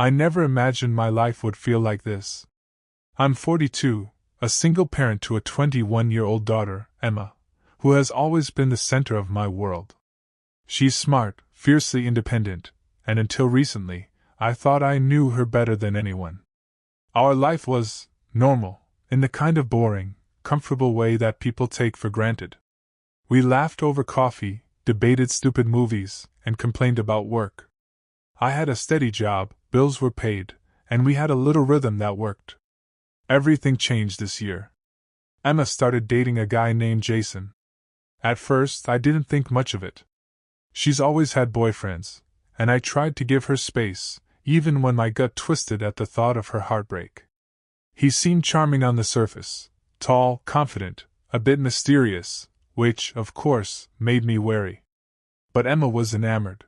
I never imagined my life would feel like this. I'm 42, a single parent to a 21-year-old daughter, Emma, who has always been the center of my world. She's smart, fiercely independent, and until recently, I thought I knew her better than anyone. Our life was normal, in the kind of boring, comfortable way that people take for granted. We laughed over coffee, debated stupid movies, and complained about work. I had a steady job, bills were paid, and we had a little rhythm that worked. Everything changed this year. Emma started dating a guy named Jason. At first, I didn't think much of it. She's always had boyfriends, and I tried to give her space, even when my gut twisted at the thought of her heartbreak. He seemed charming on the surface, tall, confident, a bit mysterious, which, of course, made me wary. But Emma was enamored.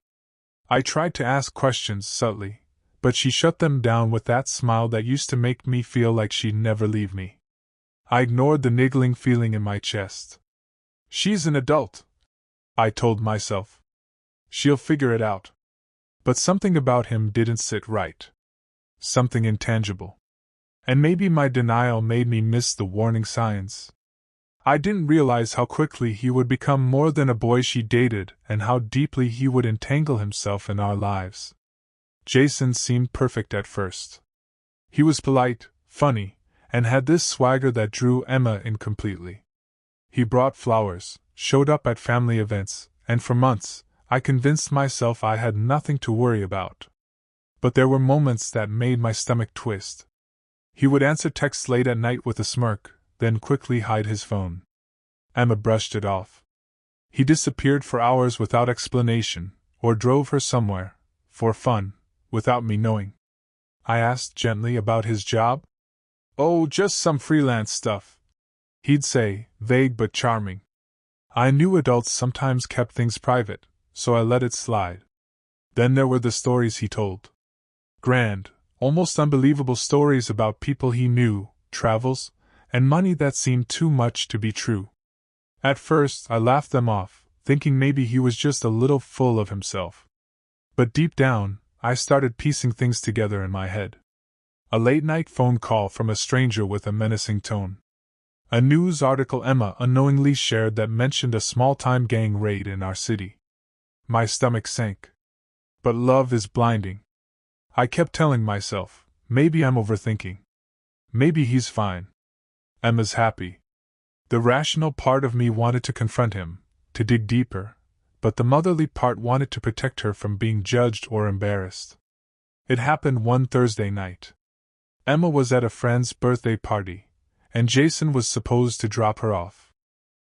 I tried to ask questions subtly, but she shut them down with that smile that used to make me feel like she'd never leave me. I ignored the niggling feeling in my chest. She's an adult, I told myself. She'll figure it out. But something about him didn't sit right. Something intangible. And maybe my denial made me miss the warning signs. I didn't realize how quickly he would become more than a boy she dated and how deeply he would entangle himself in our lives. Jason seemed perfect at first. He was polite, funny, and had this swagger that drew Emma in completely. He brought flowers, showed up at family events, and for months, I convinced myself I had nothing to worry about. But there were moments that made my stomach twist. He would answer texts late at night with a smirk, then quickly hide his phone. Emma brushed it off. He disappeared for hours without explanation, or drove her somewhere, for fun, without me knowing. I asked gently about his job. "Oh, just some freelance stuff," he'd say, vague but charming. I knew adults sometimes kept things private, so I let it slide. Then there were the stories he told. Grand, almost unbelievable stories about people he knew, travels, and money that seemed too much to be true. At first, I laughed them off, thinking maybe he was just a little full of himself. But deep down, I started piecing things together in my head. A late-night phone call from a stranger with a menacing tone. A news article Emma unknowingly shared that mentioned a small-time gang raid in our city. My stomach sank. But love is blinding. I kept telling myself, maybe I'm overthinking. Maybe he's fine. Emma's happy. The rational part of me wanted to confront him, to dig deeper, but the motherly part wanted to protect her from being judged or embarrassed. It happened one Thursday night. Emma was at a friend's birthday party, and Jason was supposed to drop her off.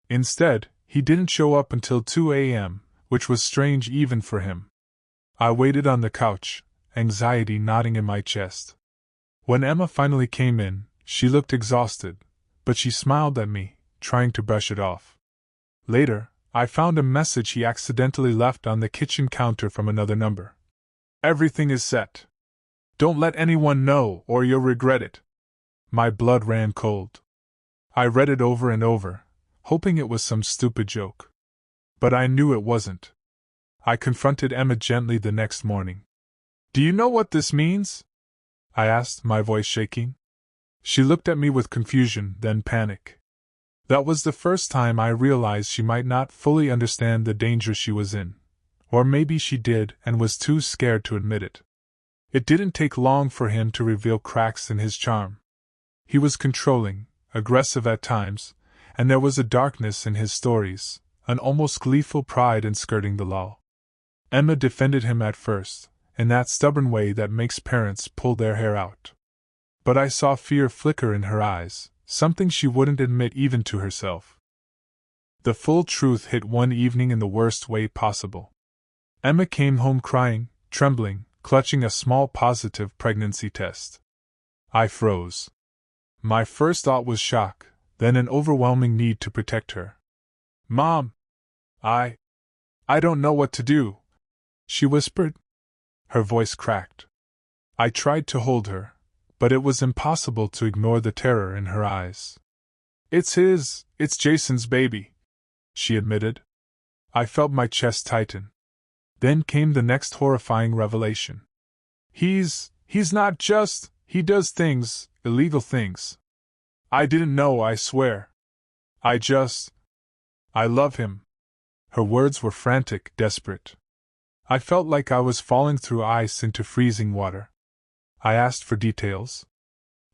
Instead, he didn't show up until 2 a.m., which was strange even for him. I waited on the couch, anxiety knotting in my chest. When Emma finally came in, she looked exhausted, but she smiled at me, trying to brush it off. Later, I found a message he accidentally left on the kitchen counter from another number. "Everything is set. Don't let anyone know or you'll regret it." My blood ran cold. I read it over and over, hoping it was some stupid joke. But I knew it wasn't. I confronted Emma gently the next morning. "Do you know what this means?" I asked, my voice shaking. She looked at me with confusion, then panic. That was the first time I realized she might not fully understand the danger she was in. Or maybe she did and was too scared to admit it. It didn't take long for him to reveal cracks in his charm. He was controlling, aggressive at times, and there was a darkness in his stories, an almost gleeful pride in skirting the law. Emma defended him at first, in that stubborn way that makes parents pull their hair out. But I saw fear flicker in her eyes, something she wouldn't admit even to herself. The full truth hit one evening in the worst way possible. Emma came home crying, trembling, clutching a small positive pregnancy test. I froze. My first thought was shock, then an overwhelming need to protect her. "Mom! I don't know what to do," she whispered. Her voice cracked. I tried to hold her, but it was impossible to ignore the terror in her eyes. It's Jason's baby," she admitted. I felt my chest tighten. Then came the next horrifying revelation. He's He's not just, he does things, illegal things. I didn't know, I swear. I love him. Her words were frantic, desperate. I felt like I was falling through ice into freezing water. I asked for details.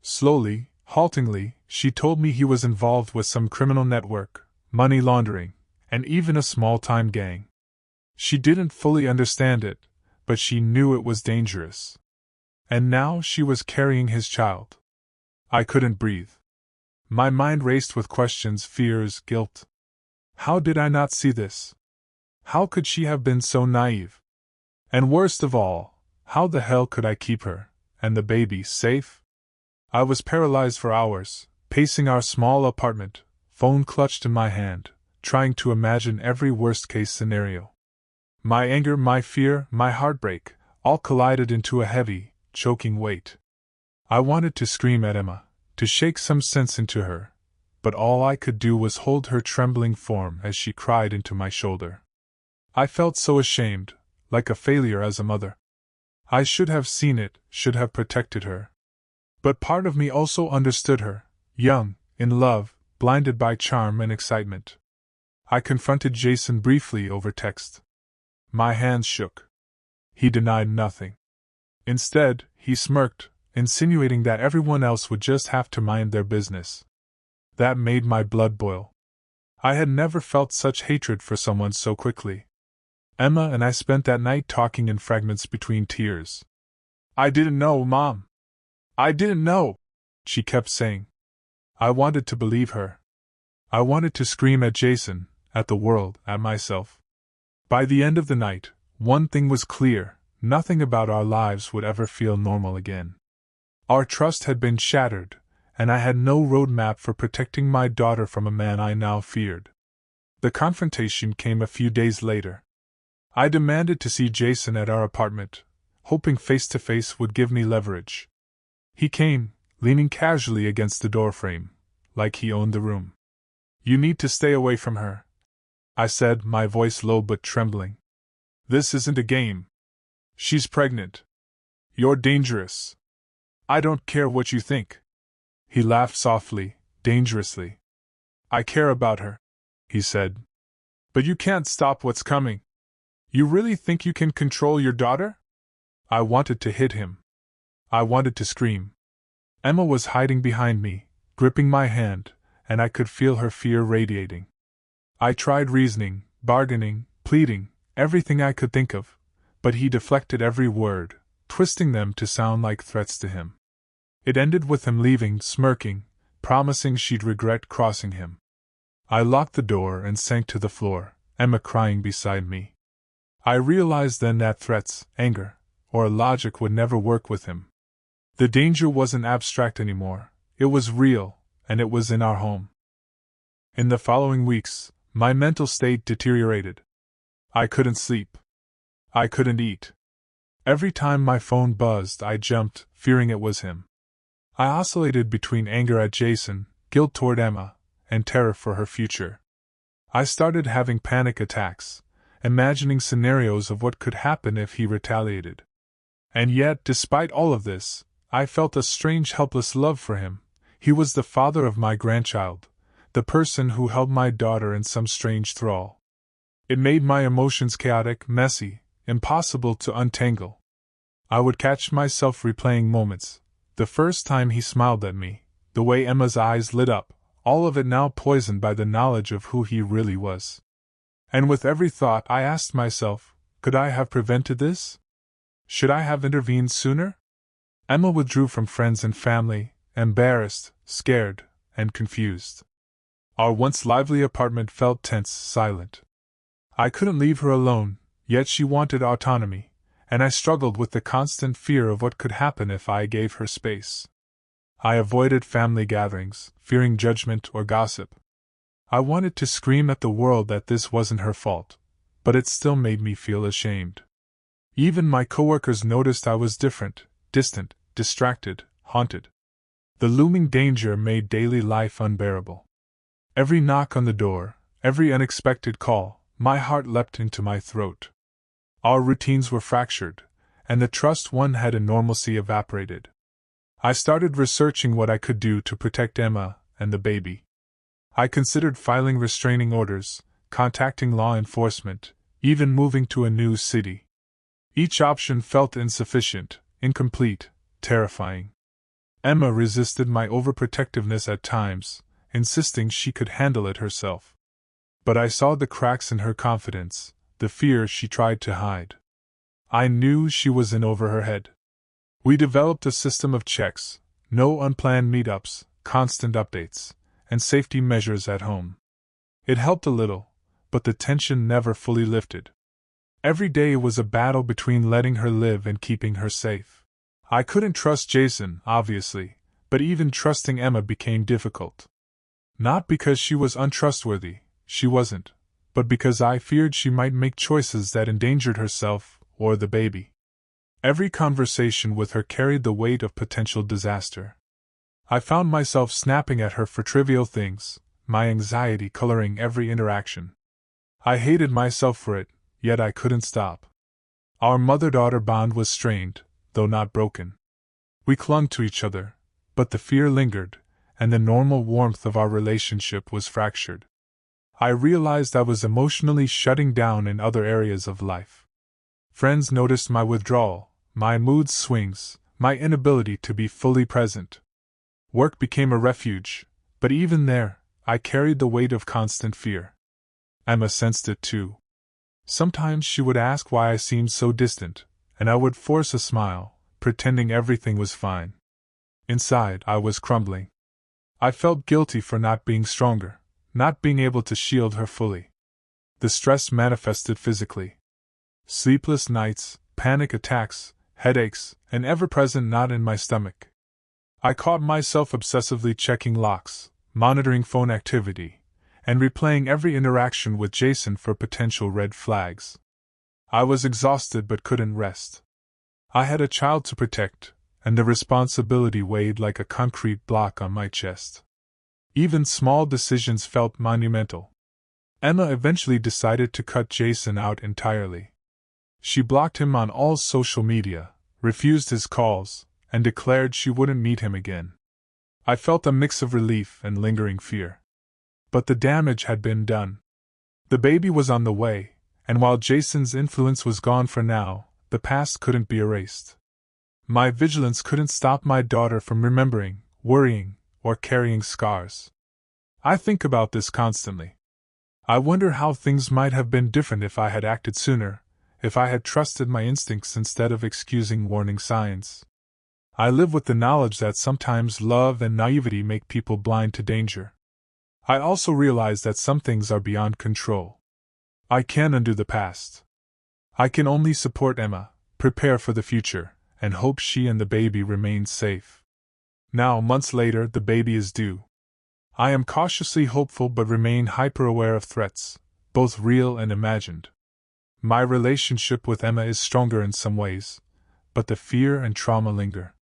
Slowly, haltingly, she told me he was involved with some criminal network, money laundering, and even a small-time gang. She didn't fully understand it, but she knew it was dangerous. And now she was carrying his child. I couldn't breathe. My mind raced with questions, fears, guilt. How did I not see this? How could she have been so naive? And worst of all, how the hell could I keep her, and the baby, safe? I was paralyzed for hours, pacing our small apartment, phone clutched in my hand, trying to imagine every worst-case scenario. My anger, my fear, my heartbreak, all collided into a heavy, choking weight. I wanted to scream at Emma, to shake some sense into her, but all I could do was hold her trembling form as she cried into my shoulder. I felt so ashamed, like a failure as a mother. I should have seen it, should have protected her. But part of me also understood her, young, in love, blinded by charm and excitement. I confronted Jason briefly over text. My hands shook. He denied nothing. Instead, he smirked, insinuating that everyone else would just have to mind their business. That made my blood boil. I had never felt such hatred for someone so quickly. Emma and I spent that night talking in fragments between tears. I didn't know, Mom. I didn't know, she kept saying. I wanted to believe her. I wanted to scream at Jason, at the world, at myself. By the end of the night, one thing was clear: nothing about our lives would ever feel normal again. Our trust had been shattered, and I had no roadmap for protecting my daughter from a man I now feared. The confrontation came a few days later. I demanded to see Jason at our apartment, hoping face-to-face would give me leverage. He came, leaning casually against the doorframe, like he owned the room. You need to stay away from her, I said, my voice low but trembling. This isn't a game. She's pregnant. You're dangerous. I don't care what you think. He laughed softly, dangerously. I care about her, he said. But you can't stop what's coming. You really think you can control your daughter? I wanted to hit him. I wanted to scream. Emma was hiding behind me, gripping my hand, and I could feel her fear radiating. I tried reasoning, bargaining, pleading, everything I could think of, but he deflected every word, twisting them to sound like threats to him. It ended with him leaving, smirking, promising she'd regret crossing him. I locked the door and sank to the floor, Emma crying beside me. I realized then that threats, anger, or logic would never work with him. The danger wasn't abstract anymore, it was real, and it was in our home. In the following weeks, my mental state deteriorated. I couldn't sleep. I couldn't eat. Every time my phone buzzed, I jumped, fearing it was him. I oscillated between anger at Jason, guilt toward Emma, and terror for her future. I started having panic attacks, imagining scenarios of what could happen if he retaliated. And yet, despite all of this, I felt a strange helpless love for him. He was the father of my grandchild, the person who held my daughter in some strange thrall. It made my emotions chaotic, messy, impossible to untangle. I would catch myself replaying moments, the first time he smiled at me, the way Emma's eyes lit up, all of it now poisoned by the knowledge of who he really was. And with every thought I asked myself, could I have prevented this? Should I have intervened sooner? Emma withdrew from friends and family, embarrassed, scared, and confused. Our once lively apartment felt tense, silent. I couldn't leave her alone, yet she wanted autonomy, and I struggled with the constant fear of what could happen if I gave her space. I avoided family gatherings, fearing judgment or gossip. I wanted to scream at the world that this wasn't her fault, but it still made me feel ashamed. Even my coworkers noticed I was different, distant, distracted, haunted. The looming danger made daily life unbearable. Every knock on the door, every unexpected call, my heart leapt into my throat. Our routines were fractured, and the trust one had in normalcy evaporated. I started researching what I could do to protect Emma and the baby. I considered filing restraining orders, contacting law enforcement, even moving to a new city. Each option felt insufficient, incomplete, terrifying. Emma resisted my overprotectiveness at times, insisting she could handle it herself. But I saw the cracks in her confidence, the fear she tried to hide. I knew she was in over her head. We developed a system of checks, no unplanned meetups, constant updates, and safety measures at home. It helped a little, but the tension never fully lifted. Every day was a battle between letting her live and keeping her safe. I couldn't trust Jason, obviously, but even trusting Emma became difficult. Not because she was untrustworthy, she wasn't, but because I feared she might make choices that endangered herself or the baby. Every conversation with her carried the weight of potential disaster. I found myself snapping at her for trivial things, my anxiety coloring every interaction. I hated myself for it, yet I couldn't stop. Our mother-daughter bond was strained, though not broken. We clung to each other, but the fear lingered, and the normal warmth of our relationship was fractured. I realized I was emotionally shutting down in other areas of life. Friends noticed my withdrawal, my mood swings, my inability to be fully present. Work became a refuge, but even there, I carried the weight of constant fear. Emma sensed it too. Sometimes she would ask why I seemed so distant, and I would force a smile, pretending everything was fine. Inside, I was crumbling. I felt guilty for not being stronger, not being able to shield her fully. The stress manifested physically. Sleepless nights, panic attacks, headaches, an ever-present knot in my stomach. I caught myself obsessively checking locks, monitoring phone activity, and replaying every interaction with Jason for potential red flags. I was exhausted but couldn't rest. I had a child to protect, and the responsibility weighed like a concrete block on my chest. Even small decisions felt monumental. Emma eventually decided to cut Jason out entirely. She blocked him on all social media, refused his calls, and declared she wouldn't meet him again. I felt a mix of relief and lingering fear. But the damage had been done. The baby was on the way, and while Jason's influence was gone for now, the past couldn't be erased. My vigilance couldn't stop my daughter from remembering, worrying, or carrying scars. I think about this constantly. I wonder how things might have been different if I had acted sooner, if I had trusted my instincts instead of excusing warning signs. I live with the knowledge that sometimes love and naivety make people blind to danger. I also realize that some things are beyond control. I can't undo the past. I can only support Emma, prepare for the future, and hope she and the baby remain safe. Now, months later, the baby is due. I am cautiously hopeful but remain hyper-aware of threats, both real and imagined. My relationship with Emma is stronger in some ways, but the fear and trauma linger.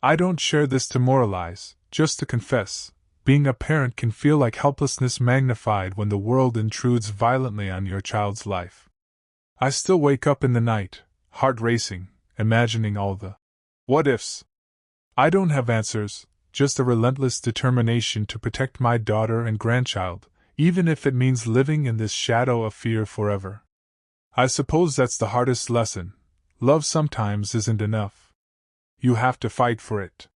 I don't share this to moralize, just to confess. Being a parent can feel like helplessness magnified when the world intrudes violently on your child's life. I still wake up in the night, heart racing, imagining all the what-ifs. I don't have answers, just a relentless determination to protect my daughter and grandchild, even if it means living in this shadow of fear forever. I suppose that's the hardest lesson. Love sometimes isn't enough. You have to fight for it.